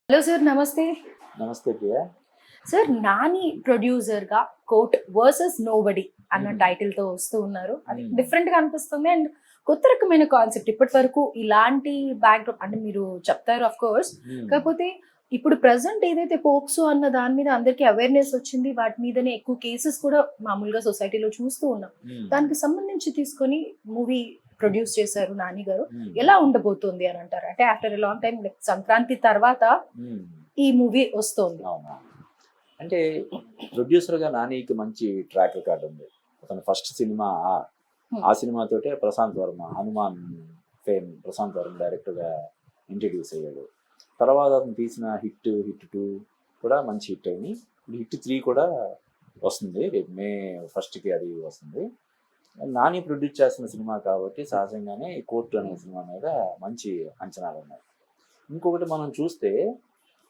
Hello sir, నమస్తే. నమస్తే ప్రియ. Sir, Nani ప్రొడ్యూసర్‌గా 'కోర్ట్ వర్సెస్ నోబడీ' అన్న హ్మ్. టైటిల్‌తో వస్తూ ఉన్నారు. అది హ్మ్. డిఫరెంట్‌గా అనిపిస్తుంది అండ్ కొత్త రకమైన కాన్సెప్ట్. ఇప్పటివరకు ఇలాంటి బ్యాక్‌డ్రాప్ అంటే మీరు చెప్తారు ఆఫ్ కోర్స్. హ్మ్. కాకపోతే ఇప్పుడు ప్రెజెంట్ ఏదైతే పోక్సో అన్న దాని మీద అందరికీ అవేర్‌నెస్ వచ్చింది. వాటి మీదనే ఎక్కువ కేసెస్ కూడా మామూలుగా సొసైటీలో చూస్తూ ఉన్నాం. హ్మ్. దానికి సంబంధించి తీసుకొని మూవీ ప్రొడ్యూస్ చేశారు నాని గారు. హ్మ్. ఎలా ఉండబోతుంది అని అంటారు? అంటే after a long time like Sankranti తర్వాత హ్మ్. ఈ మూవీ వస్తోంది. అవునా? అంటే ప్రొడ్యూసర్‌గా నానికి మంచి ట్రాక్ రికార్డ్ ఉంది. అతని ఫస్ట్ సినిమా ఆ సినిమాతోటే ప్రశాంత్ వర్మ 'హనుమాన్' ఫేమ్ ప్రశాంత్ వర్మ డైరెక్టర్‌గా ఇంట్రడ్యూస్ అయ్యాడు. తర్వాత అతను తీసిన హిట్ 2 కూడా మంచి హిట్ అయినాయి. ఇప్పుడు హిట్ 3 కూడా వస్తుంది. రేపు మే 1కి అది వస్తుంది. నాని ప్రొడ్యూస్ చేస్తున్న సినిమా కాబట్టి సహజంగానే ఈ 'కోర్టు' అనే సినిమా మీద మంచి అంచనాలు ఉన్నాయి. ఇంకొకటి మనం చూస్తే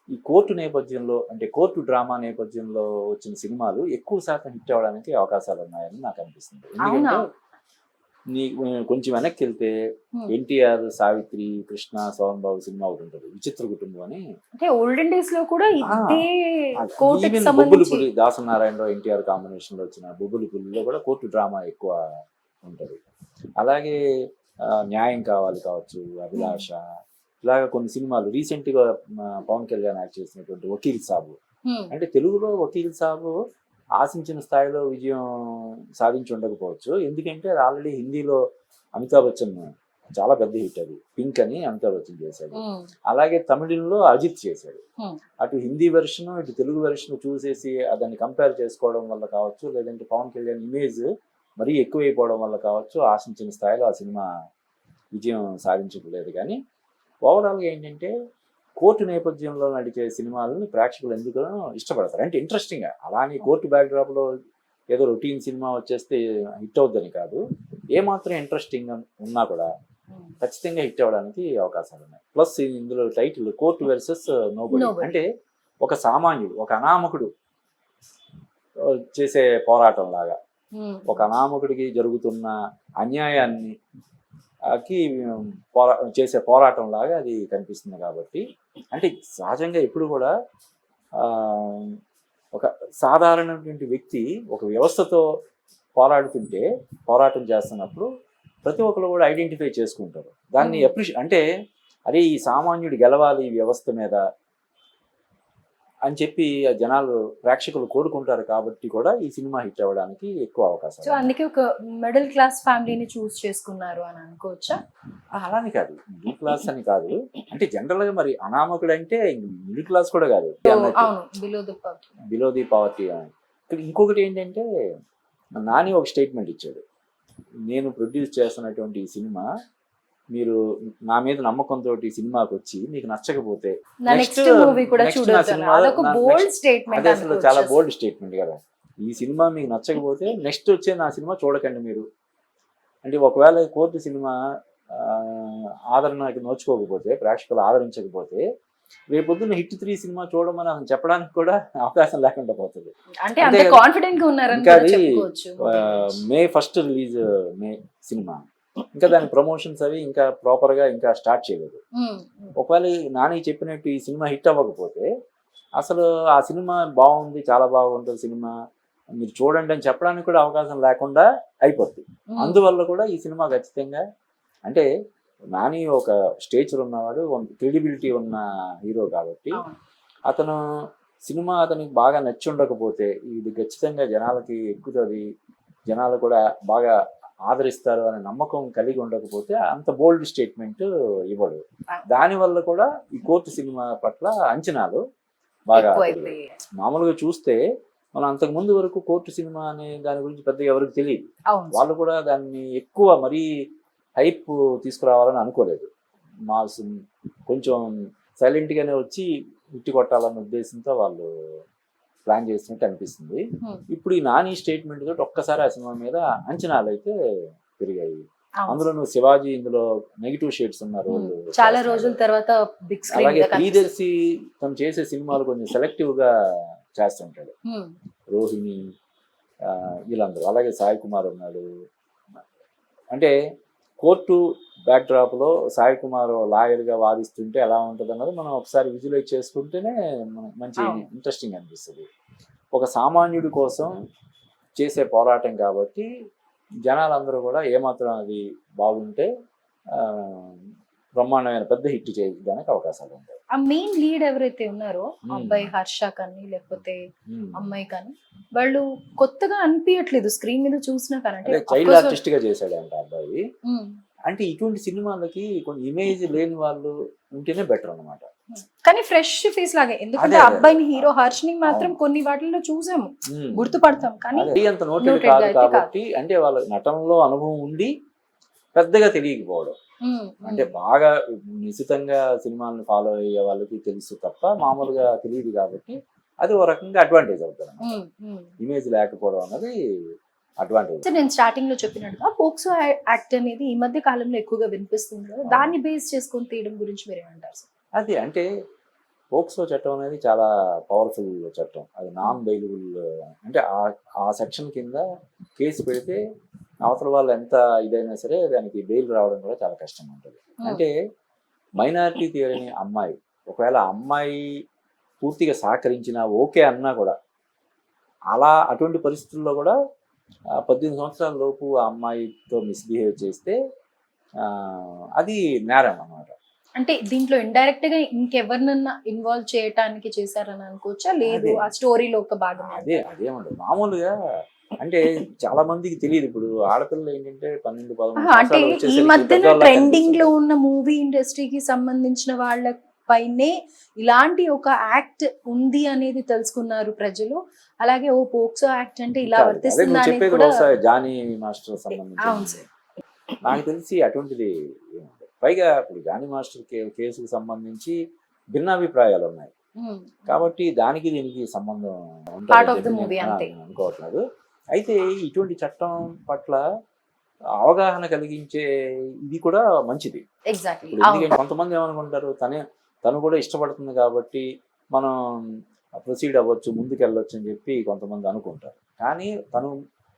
ఈ కోర్టు నేపథ్యంలో అంటే కోర్టు డ్రామా నేపథ్యంలో వచ్చిన సినిమాలు ఎక్కువ శాతం హిట్ అవ్వడానికి అవకాశాలు ఉన్నాయని నాకు అనిపిస్తుంది. అవునా? ఎందుకంటే కొంచెం వెనక్కి వెళ్తే హ్మ్. ఎన్టీఆర్, సావిత్రి, కృష్ణ, సోహన్ బాబు సినిమా ఒకటి ఉంటుంది 'విచిత్ర కుటుంబం' అని. అంటే ఓల్డెన్ డేస్ లో కూడా ఆ, ఇదే కోర్టుకి ఈవెన్ 'బొబ్బులి సంబంధించి. పులి' దాసనారాయణరావు ఎన్టీఆర్ కాంబినేషన్లో వచ్చిన 'బొబ్బులి పులిలో' కూడా కోర్టు డ్రామా ఎక్కువ ఉంటుంది. అలాగే న్యాయం కావాలి కావచ్చు, హ్మ్. అభిలాష, ఇలాగ కొన్ని సినిమాలు రీసెంట్గా పవన్ కళ్యాణ్ యాక్ట్ చేసినటువంటి 'వకీల్ సాబు'. హ్మ్. అంటే తెలుగులో 'వకీల్ సాబు' ఆశించిన స్థాయిలో విజయం సాధించి ఉండకపోవచ్చు. ఎందుకంటే అది ఆల్రెడీ హిందీలో అమితాబ్ బచ్చన్ చాలా పెద్ద హిట్ అది. 'పింక్' అని అమితాబ్ బచ్చన్ చేశాడు. హ్మ్. అలాగే తమిళంలో అజిత్ చేశాడు. హ్మ్. అటు హిందీ వెర్షన్ ఇటు తెలుగు వెర్షన్ చూసేసి దాన్ని కంపేర్ చేసుకోవడం వల్ల కావచ్చు, లేదంటే పవన్ కళ్యాణ్ ఇమేజ్ మరీ ఎక్కువైపోవడం వల్ల కావచ్చు, ఆశించిన స్థాయిలో ఆ సినిమా విజయం సాధించలేదు. కానీ ఓవరాల్గా ఏంటంటే కోర్టు నేపథ్యంలో నడిచే సినిమాలను ప్రేక్షకులు ఎందుకు ఇష్టపడతారు అంటే ఇంట్రెస్టింగ్గా. అలా అని కోర్టు బ్యాక్డ్రాప్లో ఏదో రొటీన్ సినిమా వచ్చేస్తే హిట్ అవుద్దని కాదు. ఏమాత్రం ఇంట్రెస్టింగ్ ఉన్నా కూడా హ్మ్. ఖచ్చితంగా హిట్ అవ్వడానికి అవకాశాలు ఉన్నాయి. ప్లస్ ఇందులో title court versus nobody. Nobody. అంటే ఒక సామాన్యుడు, ఒక అనామకుడు చేసే పోరాటం లాగా, హ్మ్. ఒక అనామకుడికి జరుగుతున్న అన్యాయాన్ని కి చేసే పోరాటం లాగా అది కనిపిస్తుంది. కాబట్టి అంటే సహజంగా ఎప్పుడు కూడా ఆ, ఒక సాధారణమైనటువంటి వ్యక్తి ఒక వ్యవస్థతో పోరాటం చేస్తున్నప్పుడు ప్రతి ఒక్కరు కూడా ఐడెంటిఫై చేసుకుంటారు. దాన్ని హ్మ్. అంటే అరే ఈ సామాన్యుడు గెలవాలి ఈ వ్యవస్థ మీద అని చెప్పి ఆ జనాలు ప్రేక్షకులు కోరుకుంటారు. కాబట్టి కూడా ఈ సినిమా హిట్ అవ్వడానికి ఎక్కువ సో అవకాశాలు ఉన్నాయి. అందుకే ఒక మిడిల్ క్లాస్ ఫ్యామిలీని చూస్ చేసుకున్నారు అని అనుకోవచ్చా? అలానే కాదు, మిడిల్ క్లాస్ అని కాదు. అంటే జనరల్గా మరి అనామకుడు అంటే మిడిల్ క్లాస్ కూడా కాదు అన్నట్టు, అవును, below the poverty. Below the poverty అని. ఇక్కడ ఇంకొకటి ఏంటంటే నాని ఒక స్టేట్మెంట్ ఇచ్చాడు. నేను ప్రొడ్యూస్ చేస్తున్నటువంటి ఈ సినిమా మీరు నా మీద నమ్మకంతో ఈ సినిమాకి వచ్చి మీకు నచ్చకపోతే నా నెక్స్ట్ నెక్స్ట్ మూవీ కూడా నెక్స్ట్ నా చూడొచ్చు. సినిమా అదొక బోల్డ్ స్టేట్మెంట్ అదే అసలు చాలా అనుకోవచ్చు. బోల్డ్ స్టేట్మెంట్ కదా. ఈ సినిమా మీకు నచ్చకపోతే నెక్స్ట్ వచ్చే నా సినిమా చూడకండి మీరు. అంటే ఒకవేళ కోర్టు సినిమా ఆ, ఆదరణకి నోచుకోకపోతే, ప్రేక్షకులు ఆదరించకపోతే రేపొద్దున్న హిట్ 3 సినిమా చూడమని అసలు చెప్పడానికి కూడా అవకాశం లేకుండా పోతుంది. అంటే అంతే అంత కదా. కాన్ఫిడెంట్ గా ఉన్నారని ఇంకా కూడా అది చెప్పుకోవచ్చు. మే 1 రిలీజ్ మే సినిమా. ఇంకా దాని ప్రమోషన్స్ అవి ఇంకా ప్రాపర్గా ఇంకా స్టార్ట్ చేయలేదు. హ్మ్. ఒకవేళ నాని చెప్పినట్టు ఈ సినిమా హిట్ అవ్వకపోతే అసలు ఆ సినిమా బాగుంది, చాలా బాగుంటుంది సినిమా, మీరు చూడండి అని చెప్పడానికి కూడా అవకాశం లేకుండా అయిపోద్ది. హ్మ్. అందువల్ల కూడా ఈ సినిమా ఖచ్చితంగా అంటే నాని ఒక స్టేచర్ ఉన్నవాడు, క్రెడిబిలిటీ ఉన్న హీరో కాబట్టి అవును. అతను సినిమా అతనికి బాగా నచ్చి ఉండకపోతే ఇది ఖచ్చితంగా జనాలకి ఎక్కుతుంది, జనాలు కూడా బాగా ఆదరిస్తారు అనే నమ్మకం కలిగి ఉండకపోతే అంత బోల్డ్ స్టేట్మెంట్ ఇవ్వడు. దానివల్ల కూడా ఈ కోర్టు సినిమా పట్ల అంచనాలు బాగా పెరిగాయి. ఎక్కువైపోయాయి. మామూలుగా చూస్తే మనం అంతకుముందు వరకు కోర్టు సినిమా అనే దాని గురించి పెద్దగా ఎవరికి తెలియదు. అవును. వాళ్ళు కూడా దాన్ని ఎక్కువ మరీ హైప్ తీసుకురావాలని అనుకోలేదు. మా కొంచెం సైలెంట్గానే వచ్చి ఉట్టి కొట్టాలన్న ఉద్దేశంతో వాళ్ళు ప్లాన్ చేసినట్టు అనిపిస్తుంది. హ్మ్. ఇప్పుడు ఈ నాని స్టేట్మెంట్ తోటి ఒక్కసారి ఆ సినిమా మీద అంచనాలు అయితే పెరిగాయి. అవును. అందులో శివాజీ ఇందులో నెగిటివ్ షేడ్స్ ఉన్న రోల్ చాలా రోజుల తర్వాత బిగ్ స్క్రీన్ అలాగే మీద కనిపిస్తుంది. ప్రియదర్శి తను చేసే సినిమాలు కొంచెం సెలెక్టివ్ గా చేస్తుంటాడు. హ్మ్. రోహిణి వీళ్ళందరూ, అలాగే సాయి కుమార్ ఉన్నాడు. అంటే కోర్టు బ్యాక్డ్రాప్ లో సాయి కుమార్ లాయర్ గా వాదిస్తుంటే ఎలా ఉంటుంది అన్నది మనం ఒకసారి విజువలైజ్ చేసుకుంటేనే మనకు మంచి ఇంట్రెస్టింగ్ అనిపిస్తుంది. ఒక సామాన్యుడి కోసం చేసే పోరాటం కాబట్టి జనాలందరూ కూడా ఏమాత్రం అది బాగుంటే బ్రహ్మాండమైన పెద్ద హిట్ చేయడానికి అవకాశాలు ఉంటాయి. ఆ మెయిన్ లీడ్ ఎవరైతే ఉన్నారో అబ్బాయి హర్ష కానీ లేకపోతే అమ్మాయి కానీ వాళ్ళు కొత్తగా అనిపించట్లేదు స్క్రీన్ మీద చూసినా కానీ. చైల్డ్ ఆర్టిస్ట్ గా చేశాడంట అబ్బాయి. అంటే ఇటువంటి సినిమాలకి కొన్ని ఇమేజ్ లేని వాళ్ళు ఉంటేనే బెటర్ అన్నమాట. కానీ ఫ్రెష్ ఫేస్ లాగే, ఎందుకంటే అబ్బాయిని హీరో హర్షని మాత్రం కొన్ని వాటిల్లో చూసాము, గుర్తుపడతాం. కానీ అంత నోటెడ్ కాదు కాబట్టి, అంటే వాళ్ళ నటనలో అనుభవం ఉండి పెద్దగా తెలియకపోవడం, అంటే బాగా నిశితంగా సినిమాలను ఫాలో అయ్యే వాళ్ళకి తెలుసు తప్ప మామూలుగా తెలియదు కాబట్టి అది ఓ రకంగా అడ్వాంటేజ్ అవుతుంది. ఇమేజ్ లేకపోవడం అన్నది అడ్వాంటేజ్. నేను స్టార్టింగ్ లో చెప్పినట్టుగా పోక్సో యాక్ట్ అనేది ఈ మధ్య కాలంలో ఎక్కువగా వినిపిస్తుంది కదా, దాన్ని బేస్ చేసుకొని తీయడం గురించి మీరు ఏమంటారు? అది అంటే పోక్సో చట్టం అనేది చాలా పవర్ఫుల్ చట్టం. అది నాన్ బెయిలబుల్, అంటే ఆ సెక్షన్ కింద కేసు పెడితే అవతల వాళ్ళు ఎంత ఇదైనా సరే దానికి బెయిల్ రావడం కూడా చాలా కష్టం ఉంటుంది. అంటే మైనారిటీ తీరని అమ్మాయి, ఒకవేళ అమ్మాయి పూర్తిగా సహకరించినా ఓకే అన్నా కూడా, అటువంటి పరిస్థితుల్లో కూడా 18 సంవత్సరాల లోపు ఆ అమ్మాయితో మిస్బిహేవ్ చేస్తే అది నేరం అన్నమాట. అంటే దీంట్లో ఇండైరెక్ట్ గా ఇంకెవరినన్నా ఇన్వాల్వ్ చేయడానికి చేశారని అనుకోవచ్చా? లేదు, ఆ స్టోరీలో ఒక భాగం. అదేమంటారు మామూలుగా, అంటే చాలా మందికి తెలియదు. ఇప్పుడు ఆడపిల్లలు ఏంటంటే 12-13 అంటే ఈ మధ్యన ట్రెండింగ్ లో ఉన్న మూవీ ఇండస్ట్రీకి సంబంధించిన వాళ్ళ పైనే ఇలాంటి ఒక యాక్ట్ ఉంది అనేది తెలుసుకున్నారు ప్రజలు. అలాగే ఓ పోక్సో యాక్ట్ అంటే ఇలా వర్తిస్తుంది అనేది కూడా జానీ మాస్టర్ సంబంధించి నాకు తెలిసి అటువంటిది. పైగా ఇప్పుడు జానీ మాస్టర్ కేసుకు సంబంధించి భిన్నాభిప్రాయాలు ఉన్నాయి కాబట్టి దానికి దీనికి సంబంధం అనుకోవట్లేదు. అయితే ఇటువంటి చట్టం పట్ల అవగాహన కలిగించే ఇది కూడా మంచిది. ఎందుకంటే కొంతమంది ఏమనుకుంటారు, తను కూడా ఇష్టపడుతుంది కాబట్టి మనం ప్రొసీడ్ అవ్వచ్చు, ముందుకు వెళ్ళొచ్చు అని చెప్పి కొంతమంది అనుకుంటారు. కానీ తను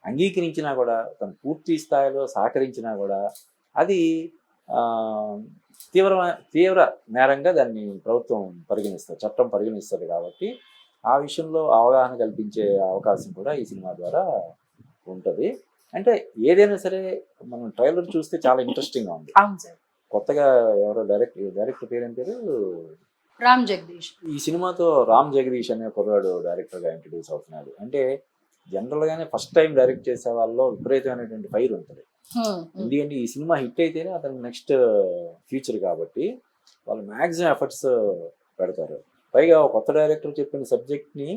అంగీకరించినా కూడా, తను పూర్తి స్థాయిలో సహకరించినా కూడా అది తీవ్ర నేరంగా దాన్ని ప్రభుత్వం పరిగణిస్తుంది, చట్టం పరిగణిస్తుంది. కాబట్టి ఆ విషయంలో అవగాహన కల్పించే అవకాశం కూడా ఈ సినిమా ద్వారా ఉంటుంది. అంటే ఏదైనా సరే మనం ట్రైలర్ చూస్తే చాలా ఇంట్రెస్టింగ్గా ఉంది. కొత్తగా ఎవరో డైరెక్టర్ పేరు ఏం పేరు? రామ్ జగదీష్. ఈ సినిమాతో రామ్ జగదీష్ అనే కుర్రాడు డైరెక్టర్గా ఇంట్రడ్యూస్ అవుతున్నాడు. అంటే జనరల్గానే ఫస్ట్ టైం డైరెక్ట్ చేసే వాళ్ళలో విపరీతమైనటువంటి ఫైర్ ఉంటుంది. ఎందుకంటే ఈ సినిమా హిట్ అయితేనే అతను నెక్స్ట్ ఫ్యూచర్ కాబట్టి వాళ్ళు మ్యాక్సిమం ఎఫర్ట్స్ పెడతారు. పైగా ఒక కొత్త డైరెక్టర్ చెప్పిన సబ్జెక్ట్ని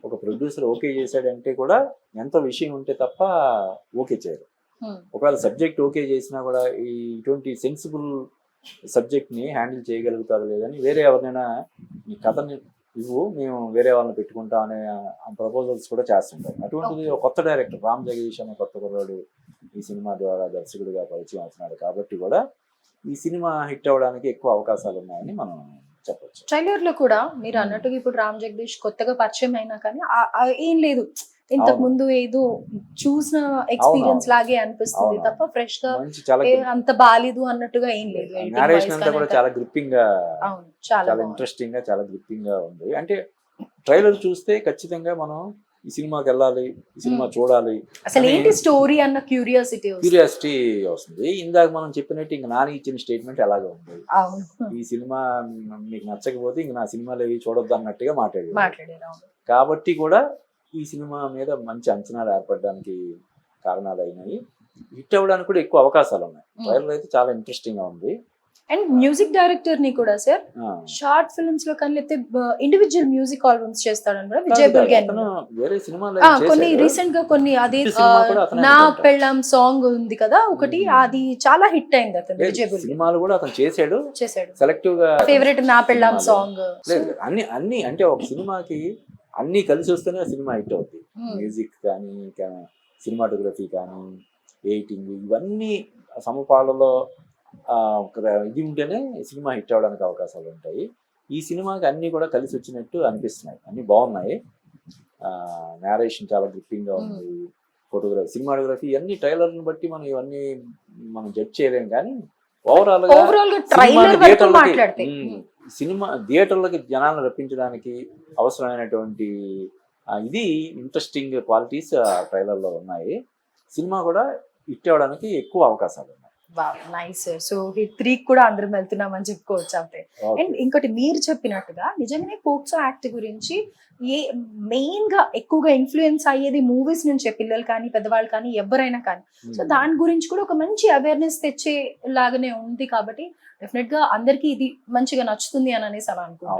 ఒక ప్రొడ్యూసర్ ఓకే చేశాడంటే కూడా ఎంత విషయం ఉంటే తప్ప ఓకే చేయరు. ఒకవేళ సబ్జెక్ట్ ఓకే చేసినా కూడా ఇటువంటి సెన్సిబుల్ సబ్జెక్ట్ని హ్యాండిల్ చేయగలుగుతారు లేదని వేరే ఎవరినైనా ఈ కథని మేము వేరే వాళ్ళని పెట్టుకుంటాం అనే ప్రపోజల్స్ కూడా చేస్తుంటారు. అటువంటిది ఒక కొత్త డైరెక్టర్ రామ్ జగదీష్ అనే కొత్త కుర్రాడు ఈ సినిమా ద్వారా దర్శకుడిగా పరిచయం అవుతున్నాడు కాబట్టి కూడా ఈ సినిమా హిట్ అవ్వడానికి ఎక్కువ అవకాశాలు ఉన్నాయని మనం చెప్పొచ్చు. ట్రైలర్ లో కూడా మీరు అన్నట్టుగా ఇప్పుడు రామ్ జగదీష్ కొత్తగా పరిచయం అయినా కానీ ఏం లేదు, ఇంతకు ముందు ఏదో చూసిన ఎక్స్పీరియన్స్ లాగే అనిపిస్తుంది తప్ప ఫ్రెష్ గా అంత బాలేదు అన్నట్టుగా ఏం లేదు. నరేషన్ అంతా కూడా చాలా గ్రిప్పింగ్ గా, చాలా ఇంట్రెస్టింగ్ గా, చాలా గ్రిప్పింగ్ గా ఉంది. అంటే ట్రైలర్ చూస్తే ఖచ్చితంగా మనం ఈ సినిమాకి వెళ్ళాలి, ఈ సినిమా చూడాలి, అసలు ఏంటి స్టోరీ అన్న క్యూరియాసిటీ వస్తుంది. ఇందాక మనం చెప్పినట్టు ఇంక నాని ఇచ్చిన స్టేట్మెంట్ ఎలాగ ఉంది, ఈ సినిమా మీకు నచ్చకపోతే ఇంక నా సినిమాలు ఏవి చూడొద్దు అన్నట్టుగా మాట్లాడారు. కాబట్టి కూడా ఈ సినిమా మీద మంచి అంచనాలు ఏర్పడడానికి కారణాలు అయినాయి. హిట్ అవ్వడానికి కూడా ఎక్కువ అవకాశాలు ఉన్నాయి. ట్రైలర్ అయితే చాలా ఇంట్రెస్టింగ్ గా ఉంది. అండ్ మ్యూజిక్ డైరెక్టర్ ని కూడా సార్ షార్ట్ ఫిల్మ్స్ లో కానీ లేకపోతే ఇండివిజువల్ మ్యూజిక్ ఆల్బమ్స్ చేస్తాడని కూడా విజయబుల్ కొన్ని రీసెంట్ గా కొన్ని అదే నా పెళ్ళాం సాంగ్ ఉంది కదా ఒకటి, అది చాలా హిట్ అయింది. అతను విజయబుల్ సినిమాలు కూడా అతను చేశాడు సెలెక్టివ్ గా. ఫేవరెట్ నా పెళ్ళాం సాంగ్ అన్ని అంటే ఒక సినిమాకి అన్ని కలిసి వస్తేనే సినిమా హిట్ అవుతుంది. మ్యూజిక్ కానీ, సినిమాటోగ్రఫీ కానీ, ఎడిటింగ్, ఇవన్నీ సమపాలలో ఇది ఉంటేనే సినిమా హిట్ అవ్వడానికి అవకాశాలు ఉంటాయి. ఈ సినిమాకి అన్నీ కూడా కలిసి వచ్చినట్టు అనిపిస్తున్నాయి, అన్నీ బాగున్నాయి. నేరేషన్ చాలా గ్రిప్పింగ్ గా ఉంది, ఫోటోగ్రఫీ, సినిమాటోగ్రఫీ ఇవన్నీ ట్రైలర్ని బట్టి మనం ఇవన్నీ మనం జడ్జ్ చేయలేం, కానీ ఓవరాల్ గా ఓవరాల్ గా ట్రైలర్ వరకు మాట్లాడితే సినిమా థియేటర్లకి జనాలను రప్పించడానికి అవసరమైనటువంటి ఇది ఇంట్రెస్టింగ్ క్వాలిటీస్ ట్రైలర్ లో ఉన్నాయి. సినిమా కూడా హిట్ అవ్వడానికి ఎక్కువ అవకాశాలు ఉన్నాయి. నైస్. సో హిట్ 3 కూడా అందరం వెళ్తున్నామని చెప్పుకోవచ్చు అంతే. అండ్ ఇంకోటి మీరు చెప్పినట్టుగా నిజంగానే పోక్సో యాక్ట్ గురించి మెయిన్ గా ఎక్కువగా ఇన్ఫ్లుయెన్స్ అయ్యేది మూవీస్ నుంచే, పిల్లలు కానీ పెద్దవాళ్ళు కానీ ఎవరైనా కానీ. సో దాని గురించి కూడా ఒక మంచి అవేర్నెస్ తెచ్చే లాగానే ఉంది కాబట్టి డెఫినెట్ గా అందరికి ఇది మంచిగా నచ్చుతుంది అని అనేసి అలా అనుకుంటున్నాను.